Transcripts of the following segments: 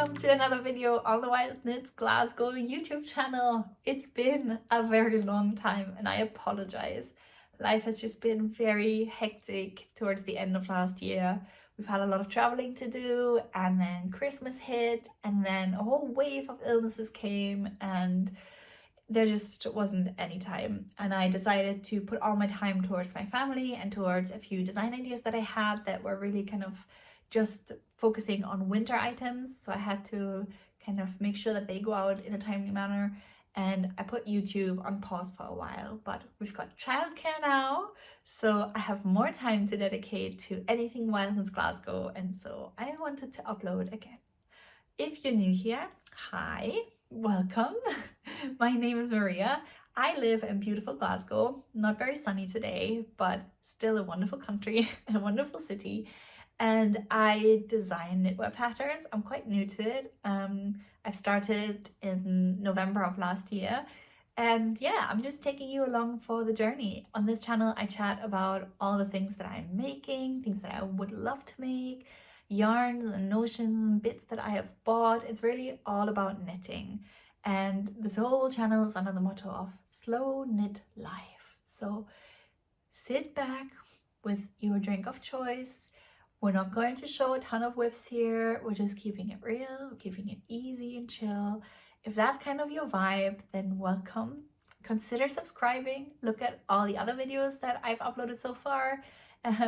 welcome to another video on the Wild Knits Glasgow YouTube channel. It's been a very long time and I apologize. Life has just been very hectic towards the end of last year. We've had a lot of traveling to do, and then Christmas hit, and then a whole wave of illnesses came, and there just wasn't any time. And I decided to put all my time towards my family and towards a few design ideas that I had that were really kind of just focusing on winter items. So I had to kind of make sure that they go out in a timely manner. And I put YouTube on pause for a while, but we've got childcare now, so I have more time to dedicate to anything Wild Knits Glasgow, and so I wanted to upload again. If you're new here, hi, welcome. My name is Maria. I live in beautiful Glasgow, not very sunny today, but still a wonderful country and a wonderful city. And I design knitwear patterns. I'm quite new to it. I've started in November of last year. And yeah, I'm just taking you along for the journey. On this channel, I chat about all the things that I'm making, things that I would love to make, yarns and notions and bits that I have bought. It's really all about knitting. And this whole channel is under the motto of slow knit life. So sit back with your drink of choice. We're not going to show a ton of whips here. We're just keeping it real, keeping it easy and chill. If that's kind of your vibe, then welcome. Consider subscribing. Look at all the other videos that I've uploaded so far.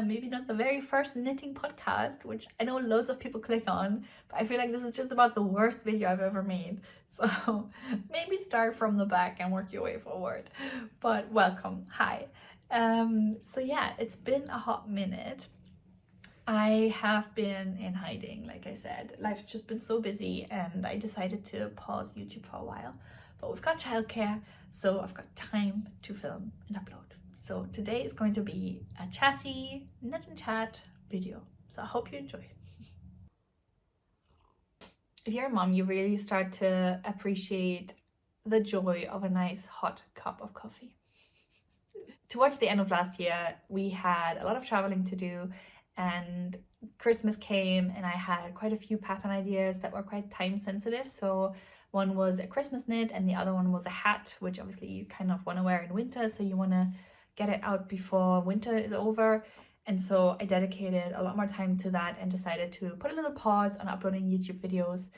Maybe not the very first knitting podcast, which I know loads of people click on, but I feel like this is just about the worst video I've ever made. So maybe start from the back and work your way forward. But welcome, hi. So yeah, it's been a hot minute. I have been in hiding, like I said. Life's just been so busy and I decided to pause YouTube for a while. But we've got childcare, so I've got time to film and upload. So today is going to be a chatty, knit and chat video. So I hope you enjoy. If you're a mom, you really start to appreciate the joy of a nice hot cup of coffee. Towards the end of last year, we had a lot of traveling to do, and Christmas came and I had quite a few pattern ideas that were quite time sensitive. So one was a Christmas knit and the other one was a hat, which obviously you kind of want to wear in winter, so you want to get it out before winter is over. And so I dedicated a lot more time to that and decided to put a little pause on uploading YouTube videos.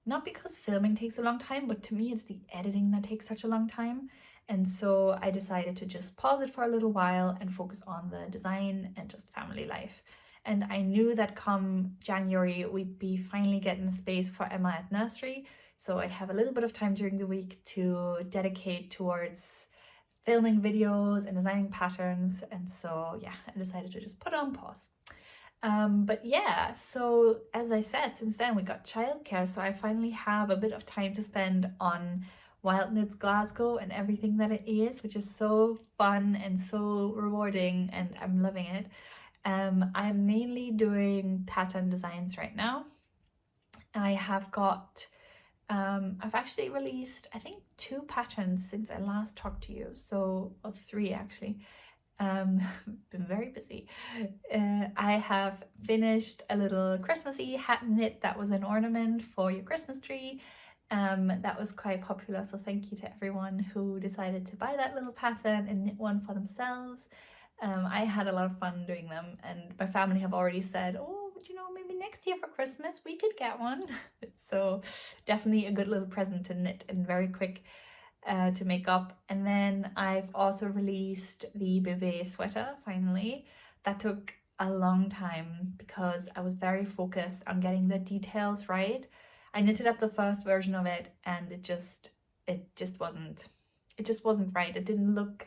Not because filming takes a long time, but to me it's the editing that takes such a long time. And so I decided to just pause it for a little while and focus on the design and just family life. And I knew that come January, we'd be finally getting the space for Emma at nursery. So I'd have a little bit of time during the week to dedicate towards filming videos and designing patterns. And so yeah, I decided to just put it on pause. But yeah, so as I said, since then we got childcare. So I finally have a bit of time to spend on Wild Knits Glasgow and everything that it is, which is so fun and so rewarding, and I'm loving it. I'm mainly doing pattern designs right now. I have got, I've actually released, I think 2 patterns since I last talked to you, so, or 3 actually. Been very busy. I have finished a little Christmassy hat knit that was an ornament for your Christmas tree. That was quite popular, so thank you to everyone who decided to buy that little pattern and knit one for themselves. I had a lot of fun doing them, and my family have already said, oh, you know, maybe next year for Christmas we could get one. So definitely a good little present to knit and very quick to make up. And then I've also released the Bebe sweater finally. That took a long time because I was very focused on getting the details right. I knitted up the first version of it and it just wasn't right. It didn't look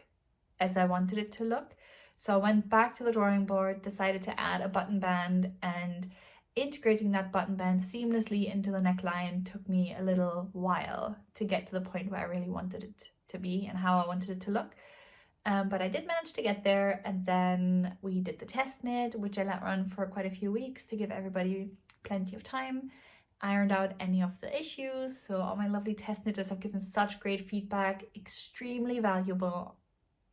as I wanted it to look. So I went back to the drawing board, decided to add a button band, and integrating that button band seamlessly into the neckline took me a little while to get to the point where I really wanted it to be and how I wanted it to look. But I did manage to get there, and then we did the test knit, which I let run for quite a few weeks to give everybody plenty of time. Ironed out any of the issues, so all my lovely test knitters have given such great feedback, extremely valuable.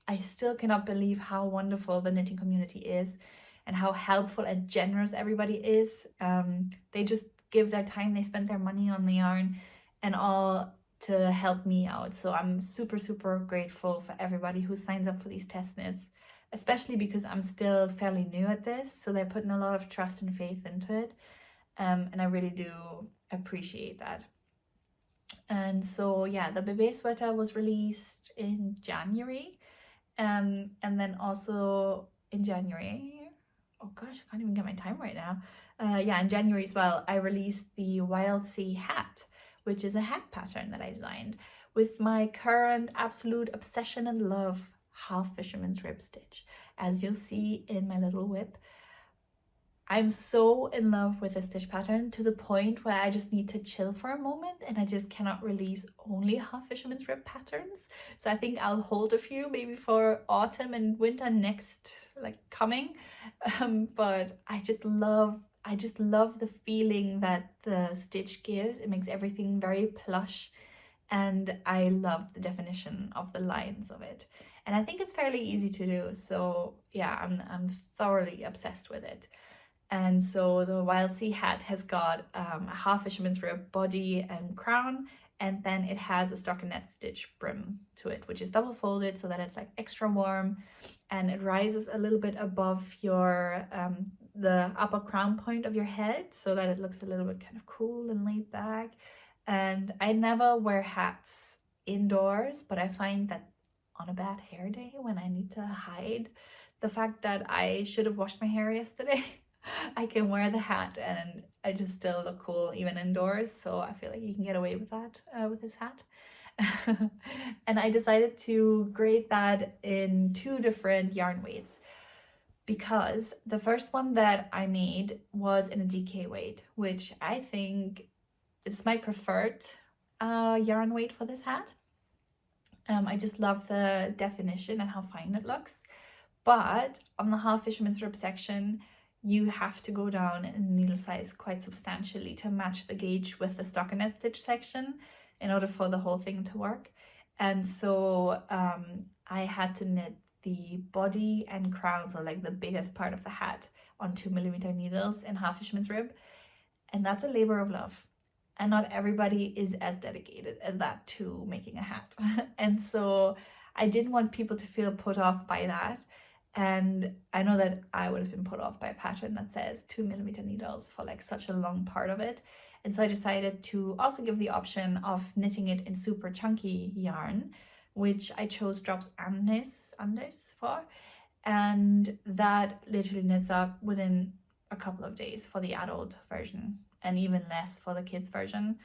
I still cannot believe how wonderful the knitting community is and how helpful and generous everybody is. They just give their time, they spend their money on the yarn and all to help me out. So I'm super, super grateful for everybody who signs up for these test knits, especially because I'm still fairly new at this. So they're putting a lot of trust and faith into it. And I really do appreciate that. And so yeah, the Bebe sweater was released in January. And then also in January, oh gosh, I can't even get my time right now. Yeah, in January as well, I released the Wild Sea hat, which is a hat pattern that I designed with my current absolute obsession and love, half fisherman's rib stitch. As you'll see in my little whip, I'm so in love with this stitch pattern to the point where I just need to chill for a moment and I just cannot release only half fisherman's rib patterns. So I think I'll hold a few maybe for autumn and winter next, like coming. But I just love the feeling that the stitch gives. It makes everything very plush, and I love the definition of the lines of it. And I think it's fairly easy to do. So yeah, I'm thoroughly obsessed with it. And so the Wild Sea hat has got a half fisherman's rib body and crown, and then it has a stockinette stitch brim to it, which is double folded so that it's like extra warm, and it rises a little bit above your the upper crown point of your head so that it looks a little bit kind of cool and laid back. And I never wear hats indoors, but I find that on a bad hair day when I need to hide the fact that I should have washed my hair yesterday, I can wear the hat and I just still look cool even indoors. So I feel like you can get away with that with this hat. And I decided to grade that in 2 different yarn weights, because the first one that I made was in a DK weight, which I think is my preferred yarn weight for this hat. I just love the definition and how fine it looks. But on the half fisherman's rib section, you have to go down in needle size quite substantially to match the gauge with the stockinette stitch section in order for the whole thing to work. And so I had to knit the body and crown, so like the biggest part of the hat, on 2mm needles in half fisherman's rib. And that's a labor of love. And not everybody is as dedicated as that to making a hat. And so I didn't want people to feel put off by that. And I know that I would have been put off by a pattern that says 2mm needles for like such a long part of it. And so I decided to also give the option of knitting it in super chunky yarn, which I chose Drops Andes for. And that literally knits up within a couple of days for the adult version, and even less for the kids version.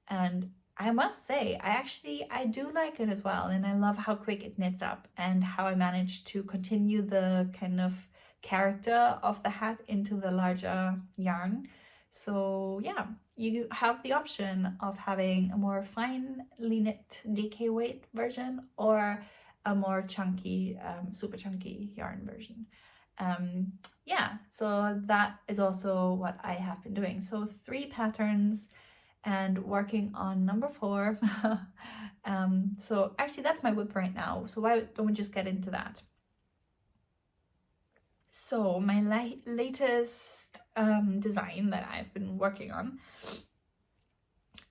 And I must say, I do like it as well, and I love how quick it knits up and how I managed to continue the kind of character of the hat into the larger yarn. So yeah, you have the option of having a more finely knit DK weight version or a more chunky, super chunky yarn version. Yeah, so that is also what I have been doing. So 3 patterns and working on number 4. So actually that's my whip right now, so why don't we just get into that. So my latest design that I've been working on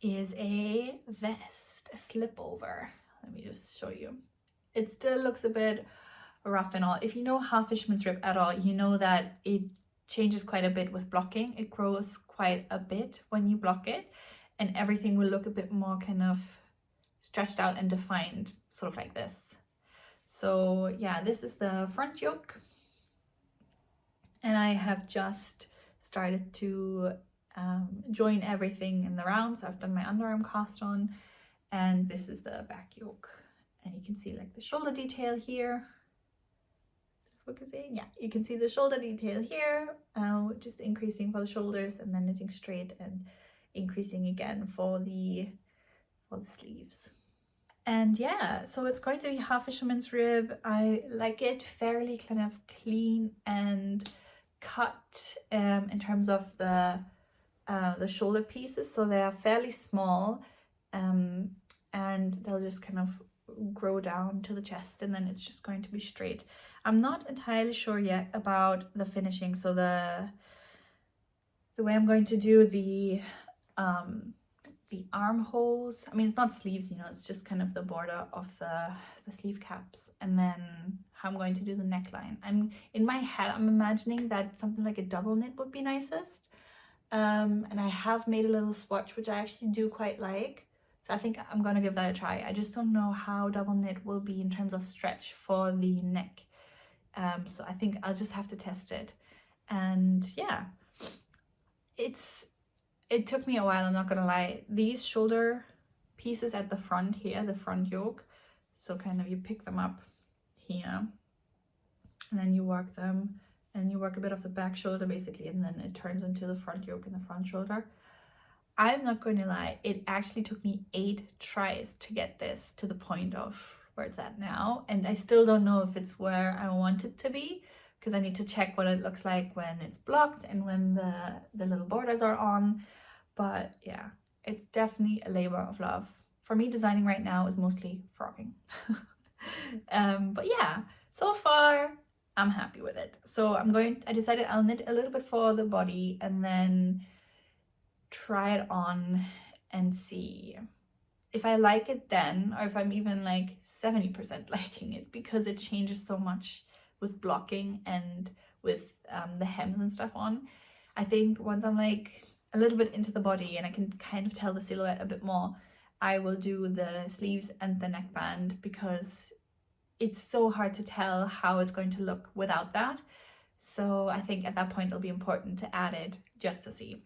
is a vest, a slip over. Let me just show you. It still looks a bit rough and all. If you know half fisherman's rib at all, you know that it changes quite a bit with blocking. It grows quite a bit when you block it, and everything will look a bit more kind of stretched out and defined, sort of like this. So yeah, this is the front yoke, and I have just started to join everything in the round. So I've done my underarm cast on, and this is the back yoke, and you can see like the shoulder detail here. Focusing, yeah, you can see the shoulder detail here, just increasing for the shoulders and then knitting straight and increasing again for the sleeves. And yeah, so it's going to be half fisherman's rib. I like it fairly kind of clean and cut in terms of the shoulder pieces, so they are fairly small, and they'll just kind of grow down to the chest, and then it's just going to be straight. I'm not entirely sure yet about the finishing, so the way I'm going to do the the armholes. I mean, it's not sleeves, you know, it's just kind of the border of the sleeve caps, and then how I'm going to do the neckline. I'm in my head, I'm imagining that something like a double knit would be nicest. And I have made a little swatch, which I actually do quite like. So I think I'm gonna give that a try. I just don't know how double knit will be in terms of stretch for the neck. So I think I'll just have to test it. And yeah, it took me a while, I'm not gonna lie. These shoulder pieces at the front here, the front yoke, so kind of you pick them up here and then you work them, and you work a bit of the back shoulder basically, and then it turns into the front yoke and the front shoulder. I'm not going to lie, it actually took me 8 tries to get this to the point of where it's at now, and I still don't know if it's where I want it to be, because I need to check what it looks like when it's blocked and when the little borders are on. But yeah, it's definitely a labor of love. For me, designing right now is mostly frocking. But yeah, so far I'm happy with it. So I decided I'll knit a little bit for the body and then try it on and see if I like it then, or if I'm even like 70% liking it, because it changes so much with blocking and with the hems and stuff on. I think once I'm like a little bit into the body and I can kind of tell the silhouette a bit more, I will do the sleeves and the neckband, because it's so hard to tell how it's going to look without that. So I think at that point it'll be important to add it just to see.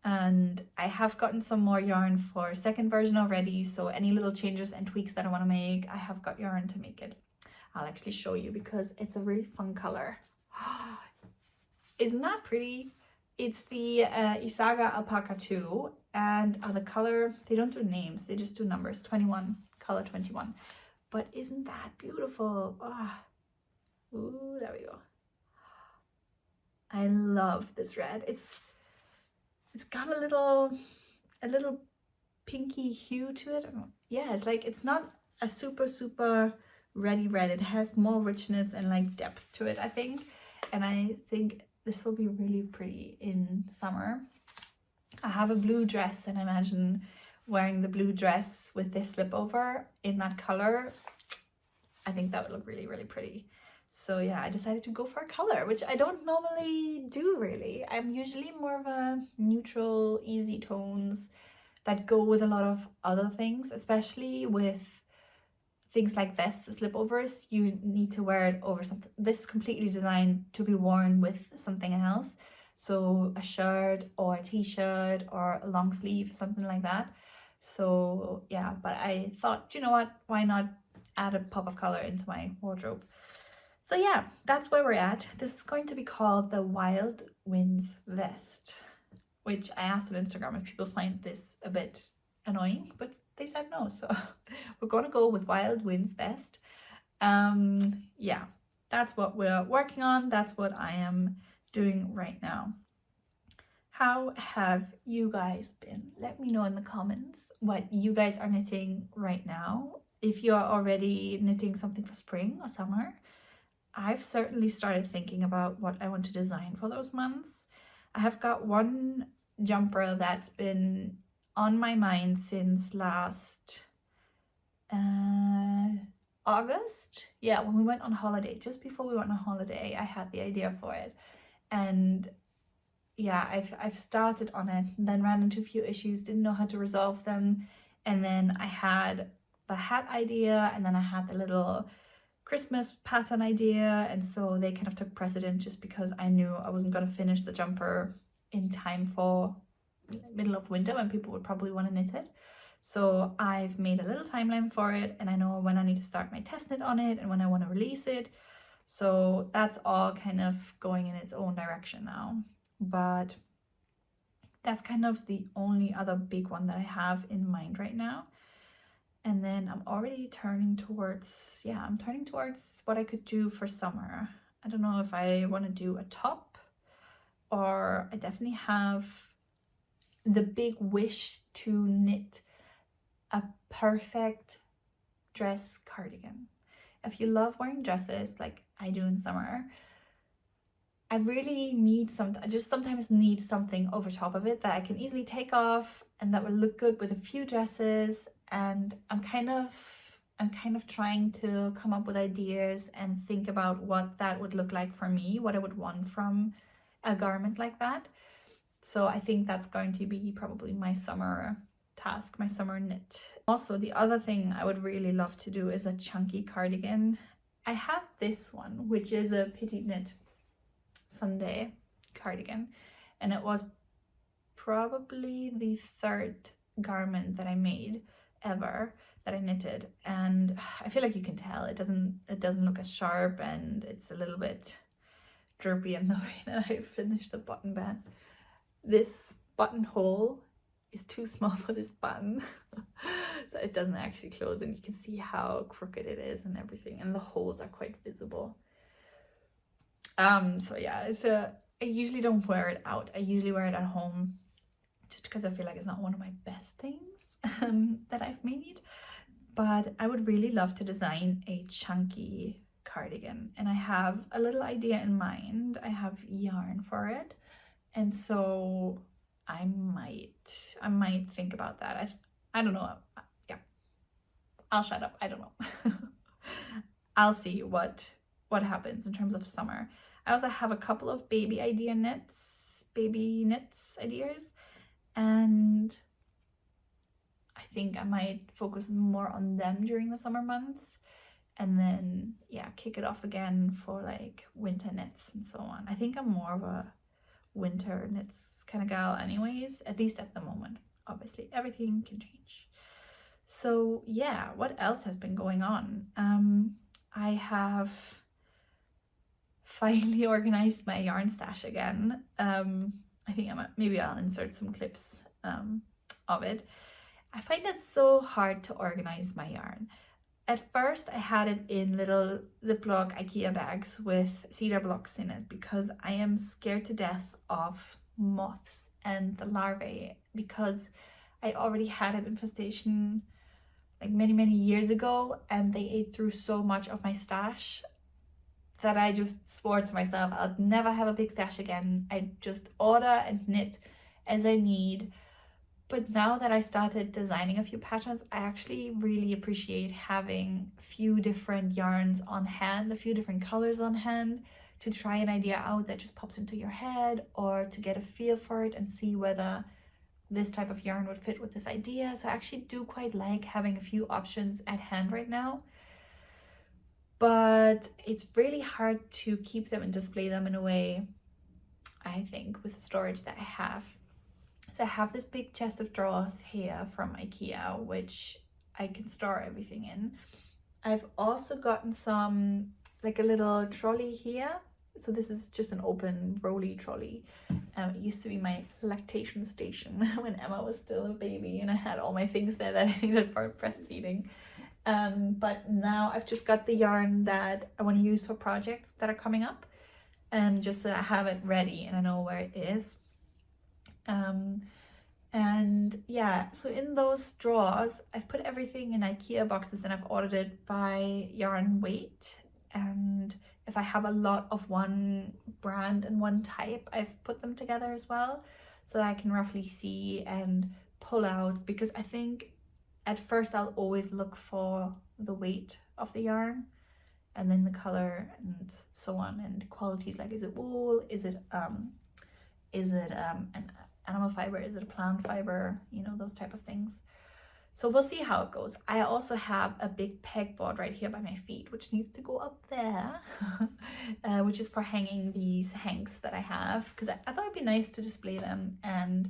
And I have gotten some more yarn for second version already, so any little changes and tweaks that I want to make, I have got yarn to make it. I'll actually show you because it's a really fun color. Isn't that pretty? It's the Isager Alpaca 2, and the color, they don't do names, they just do numbers, 21, color 21. But isn't that beautiful? Ooh, there we go. I love this red. It's got a little pinky hue to it. Yeah, it's like, it's not a super reddy red. It has more richness and like depth to it, I think. And I think this will be really pretty in summer. I have a blue dress, and I imagine wearing the blue dress with this slip over in that color. I think that would look really, really pretty. So yeah, I decided to go for a color, which I don't normally do really. I'm usually more of a neutral, easy tones that go with a lot of other things, especially with things like vests, slipovers. You need to wear it over something. This is completely designed to be worn with something else. So a shirt or a t-shirt or a long sleeve, something like that. So yeah, but I thought, you know what, why not add a pop of color into my wardrobe? So yeah, that's where we're at. This is going to be called the Wild Winds Vest, which I asked on Instagram if people find this a bit annoying, but they said no. So we're gonna go with Wild Winds Vest. Yeah, that's what we're working on. That's what I am doing right now. How have you guys been? Let me know in the comments what you guys are knitting right now. If you are already knitting something for spring or summer. I've certainly started thinking about what I want to design for those months. I have got one jumper that's been on my mind since last August. Yeah, when we went on holiday, just before we went on holiday, I had the idea for it. And yeah, I've started on it, then ran into a few issues, didn't know how to resolve them. And then I had the hat idea, and then I had the little Christmas pattern idea, and so they kind of took precedent just because I knew I wasn't going to finish the jumper in time for middle of winter when people would probably want to knit it. So I've made a little timeline for it, and I know when I need to start my test knit on it and when I want to release it. So that's all kind of going in its own direction now. But that's kind of the only other big one that I have in mind right now. And then I'm already turning towards, yeah, I'm turning towards what I could do for summer. I don't know if I want to do a top, or I definitely have the big wish to knit a perfect dress cardigan. If you love wearing dresses like I do in summer, I really need something, I just sometimes need something over top of it that I can easily take off and that will look good with a few dresses. And I'm kind of trying to come up with ideas and think about what that would look like for me, what I would want from a garment like that. So I think that's going to be probably my summer task, my summer knit. Also, the other thing I would really love to do is a chunky cardigan. I have this one, which is a petite knit Sunday cardigan, and it was probably the third garment that I made ever that I knitted, and I feel like you can tell it doesn't look as sharp, and it's a little bit droopy in the way that I finished the button band. This buttonhole is too small for this button, so it doesn't actually close, and you can see how crooked it is and everything, and the holes are quite visible. So yeah, I usually don't wear it out. I usually wear it at home just because I feel like it's not one of my best things that I've made. But I would really love to design a chunky cardigan, and I have a little idea in mind. I have yarn for it, and so I might think about that. I don't know. Yeah, I'll shut up. I don't know. I'll see what happens in terms of summer. I also have a couple of baby knits ideas, and I think I might focus more on them during the summer months, and then yeah, kick it off again for like winter knits and so on. I think I'm more of a winter knits kind of gal anyways, at least at the moment. Obviously everything can change. So yeah, what else has been going on? I have finally organized my yarn stash again. I think maybe I'll insert some clips of it. I find it so hard to organize my yarn. At first I had it in little Ziploc IKEA bags with cedar blocks in it because I am scared to death of moths and the larvae, because I already had an infestation like many years ago, and they ate through so much of my stash that I just swore to myself I'll never have a big stash again. I just order and knit as I need. But now that I started designing a few patterns, I actually really appreciate having a few different yarns on hand, a few different colors on hand, to try an idea out that just pops into your head, or to get a feel for it and see whether this type of yarn would fit with this idea. So I actually do quite like having a few options at hand right now. But it's really hard to keep them and display them in a way, I think, with the storage that I have. So I have this big chest of drawers here from IKEA, which I can store everything in. I've also gotten some, like a little trolley here. So this is just an open rolly trolley. It used to be my lactation station when Emma was still a baby, and I had all my things there that I needed for breastfeeding. But now I've just got the yarn that I want to use for projects that are coming up, and just so I have it ready and I know where it is. And yeah, so in those drawers I've put everything in IKEA boxes, and I've ordered it by yarn weight, and if I have a lot of one brand and one type, I've put them together as well, so that I can roughly see and pull out, because I think at first I'll always look for the weight of the yarn, and then the color and so on, and qualities, like is it wool, is it an animal fiber, is it a plant fiber, you know, those type of things. So we'll see how it goes. I also have a big pegboard right here by my feet, which needs to go up there, which is for hanging these hanks that I have, because I thought it'd be nice to display them and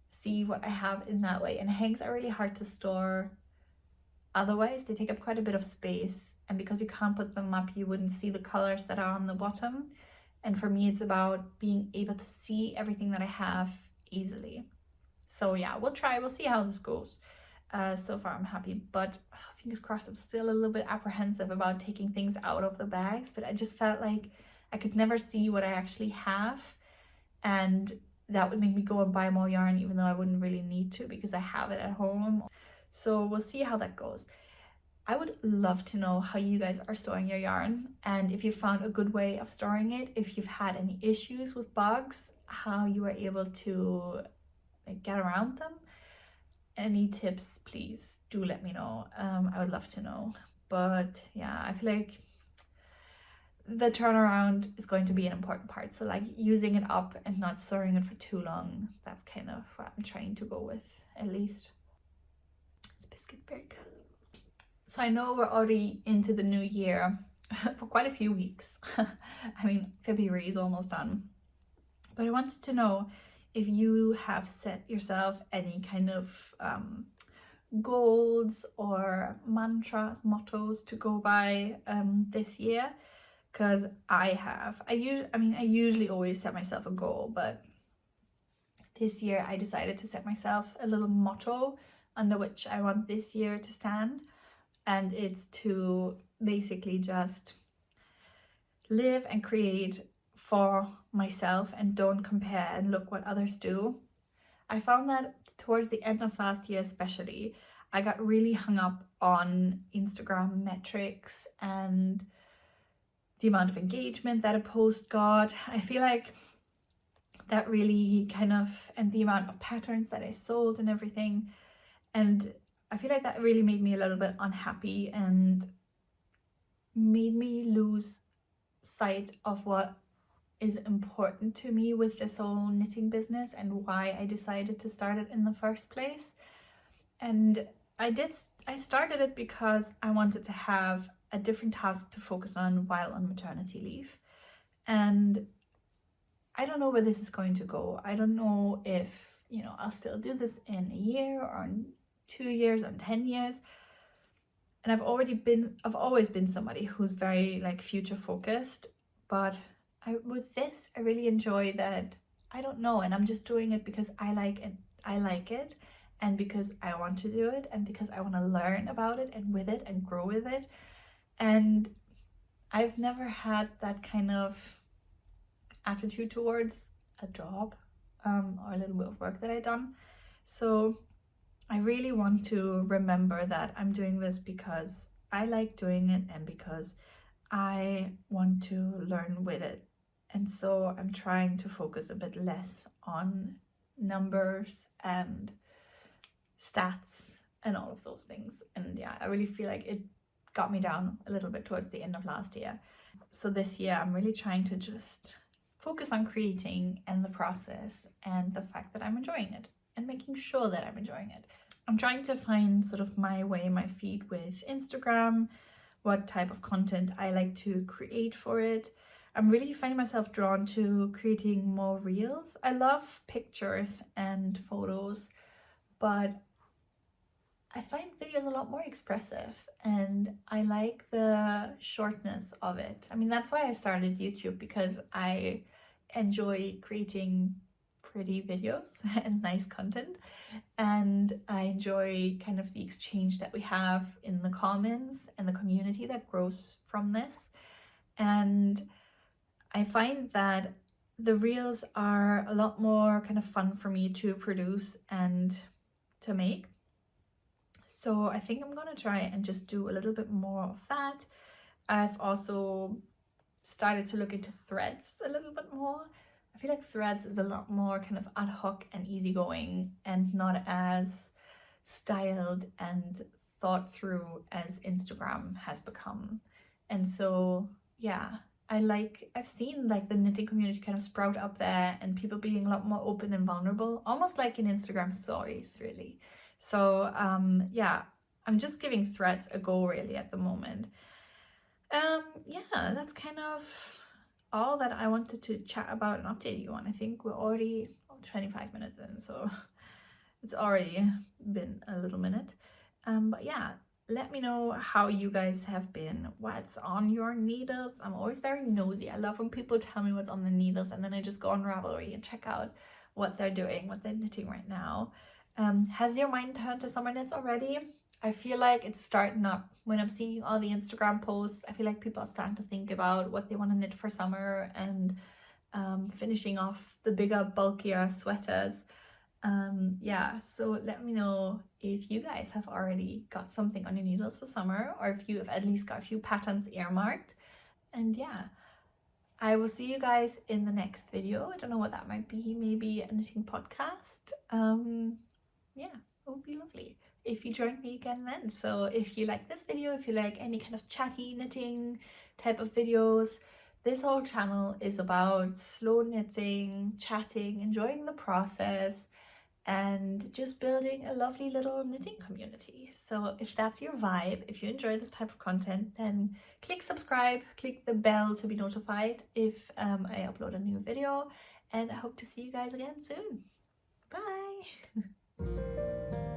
see what I have in that way. And hanks are really hard to store otherwise. They take up quite a bit of space, and because you can't put them up, you wouldn't see the colors that are on the bottom. And for me, it's about being able to see everything that I have easily. So yeah, we'll see how this goes. So far I'm happy, but fingers crossed, I'm still a little bit apprehensive about taking things out of the bags, but I just felt like I could never see what I actually have, and that would make me go and buy more yarn, even though I wouldn't really need to because I have it at home. So we'll see how that goes. I would love to know how you guys are storing your yarn, and if you found a good way of storing it, if you've had any issues with bugs, how you were able to get around them. Any tips, please do let me know. I would love to know. But yeah, I feel like the turnaround is going to be an important part. So like using it up and not storing it for too long, that's kind of what I'm trying to go with, at least. It's biscuit break. So I know we're already into the new year for quite a few weeks. I mean, February is almost done. But I wanted to know if you have set yourself any kind of goals or mantras, mottos to go by this year, because I have. I usually always set myself a goal, but this year I decided to set myself a little motto under which I want this year to stand, and it's to basically just live and create for myself and don't compare and look what others do. I found that towards the end of last year especially, I got really hung up on Instagram metrics and the amount of engagement that a post got. I feel like that really and the amount of patterns that I sold and everything. And I feel like that really made me a little bit unhappy and made me lose sight of what is important to me with this whole knitting business and why I decided to start it in the first place. And I started it because I wanted to have a different task to focus on while on maternity leave. And I don't know where this is going to go. I don't know if, I'll still do this in a year or in 2 years or 10 years. And I've always been somebody who's very future focused, but with this, I really enjoy that. I don't know, and I'm just doing it because I like it, and because I want to do it, and because I want to learn about it and with it and grow with it. And I've never had that kind of attitude towards a job or a little bit of work that I've done. So I really want to remember that I'm doing this because I like doing it and because I want to learn with it. And so I'm trying to focus a bit less on numbers and stats and all of those things. And yeah, I really feel like it got me down a little bit towards the end of last year. So this year I'm really trying to just focus on creating and the process and the fact that I'm enjoying it and making sure that I'm enjoying it. I'm trying to find sort of my way, my feed with Instagram, what type of content I like to create for it. I'm really finding myself drawn to creating more reels. I love pictures and photos, but I find videos a lot more expressive and I like the shortness of it. I mean, that's why I started YouTube, because I enjoy creating pretty videos and nice content, and I enjoy kind of the exchange that we have in the comments and the community that grows from this. And I find that the reels are a lot more kind of fun for me to produce and to make. So I think I'm gonna try and just do a little bit more of that. I've also started to look into threads a little bit more. I feel like threads is a lot more kind of ad hoc and easygoing and not as styled and thought through as Instagram has become. And so yeah, I've seen the knitting community kind of sprout up there and people being a lot more open and vulnerable, almost like in Instagram stories, really. So yeah, I'm just giving threads a go really at the moment. Yeah, that's kind of all that I wanted to chat about and update you on. I think we're already 25 minutes in, so it's already been a little minute. But yeah, let me know how you guys have been, what's on your needles. I'm always very nosy. I love when people tell me what's on the needles, and then I just go on Ravelry and check out what they're doing, what they're knitting right now. Has your mind turned to summer knits already? I feel like it's starting up. When I'm seeing all the Instagram posts, I feel like people are starting to think about what they want to knit for summer and finishing off the bigger, bulkier sweaters. Yeah, so let me know if you guys have already got something on your needles for summer, or if you have at least got a few patterns earmarked. And yeah, I will see you guys in the next video. I don't know what that might be, maybe a knitting podcast. Yeah, it would be lovely if you joined me again then. So if you like this video, if you like any kind of chatty knitting type of videos, this whole channel is about slow knitting, chatting, enjoying the process, and just building a lovely little knitting community. So if that's your vibe, if you enjoy this type of content, then click subscribe, click the bell to be notified if I upload a new video, and I hope to see you guys again soon. Bye!